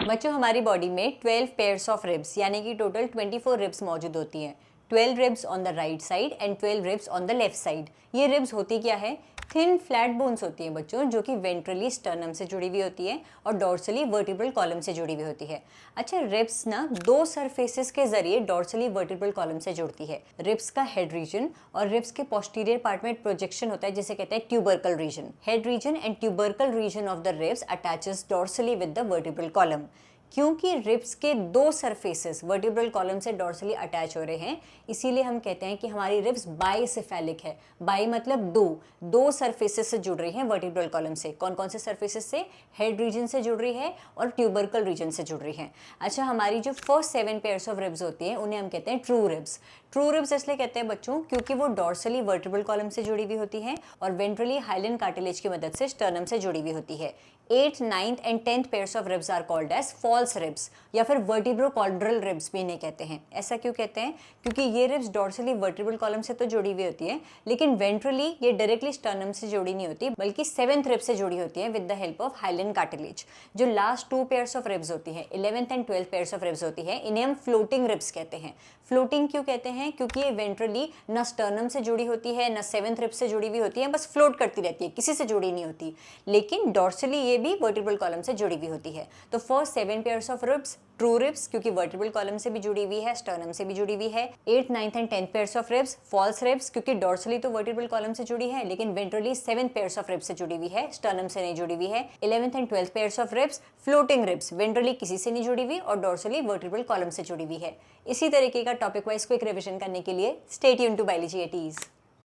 बच्चों हमारी बॉडी में 12 पेयर्स ऑफ रिब्स यानी कि टोटल 24 रिब्स मौजूद होती हैं। 12 ribs on the right side and 12 ribs on the left side. ये रिब्स होती क्या है? थिन फ्लैट बोन्स होती हैं बच्चों, जो कि वेंट्रली स्टर्नम से जुड़ी हुई होती है और डॉर्सली वर्टिब्रल कॉलम से जुड़ी हुई होती है। अच्छा, रिब्स ना दो सरफेसेस के जरिए डॉर्सली वर्टिब्रल कॉलम से जुड़ती है। रिब्स का हेड रीजन और रिब्स के पोस्टीरियर पार्ट में प्रोजेक्शन होता है जिसे कहते हैं tubercle region. Head region and tubercle region of the ribs attaches dorsally with the vertebral column. क्योंकि रिब्स के दो सरफेसेस वर्टिब्रल कॉलम से डॉर्सली अटैच हो रहे हैं, इसीलिए हम कहते हैं कि हमारी रिब्स बाइसेफेलिक है। बाई मतलब दो सरफेसेस से जुड़ रही हैं वर्टिब्रल कॉलम से। कौन कौन से सरफेसेस से? हेड रीजन से जुड़ रही है और ट्यूबरकल रीजन से जुड़ रही है। अच्छा, हमारी जो फर्स्ट 7 पेयर्स ऑफ रिब्स होती हैं उन्हें हम कहते हैं ट्रू रिब्स। ट्रू रिब्स इसलिए कहते हैं बच्चों क्योंकि वो डॉर्सली वर्टिब्रल कॉलम से जुड़ी हुई होती हैं और वेंट्रली हाइलन कार्टिलेज की मदद से स्टर्नम से जुड़ी हुई होती है। 8th, 9th and 10th pairs of ribs are called as false ribs या फिर वर्टिब्रोकॉन्ड्रल रिब्स भी इन्हें कहते हैं। ऐसा क्यों कहते हैं? क्योंकि ये रिब्स डॉर्सली वर्टिब्रल कॉलम से तो जुड़ी हुई होती है, लेकिन वेंट्रली ये डायरेक्टली स्टर्नम से जुड़ी नहीं होती, बल्कि 7th रिब से जुड़ी होती है with the help of hyaline cartilage. जो लास्ट 2 पेयर्स ऑफ रिब्स होती है, 11th and 12th pairs of ribs होती है, इन्हें हम फ्लोटिंग रिब्स कहते हैं। फ्लोटिंग क्यों कहते हैं? क्योंकि ये वेंट्रली न स्टर्नम से जुड़ी होती है न 7th रिब से जुड़ी हुई होती है, बस फ्लोट करती रहती है, किसी से जुड़ी नहीं होती। लेकिन डॉर्सली ये भी वर्टिब्रल कॉलम से जुड़ी हुई होती है। तो first 7 pairs of ribs true ribs क्योंकि वर्टिब्रल कॉलम से भी जुड़ी हुई है, स्टर्नम से भी जुड़ी हुई है। 8th, 9th and 10th pairs of ribs false ribs क्योंकि डॉर्सली तो वर्टिब्रल कॉलम से जुड़ी है, लेकिन ventrally 7th pairs of ribs से जुड़ी हुई है, स्टर्नम से नहीं जुड़ी हुई है। 11th and 12th pairs of ribs floating ribs, ventrally किसी से नहीं जुड़ी हुई और डॉर्सली वर्टिब्रल कॉलम से जुड़ी हुई है। इसी तरीके का टॉपिक वाइज क्विक रिविजन करने के लिए stay tuned to biology eighties.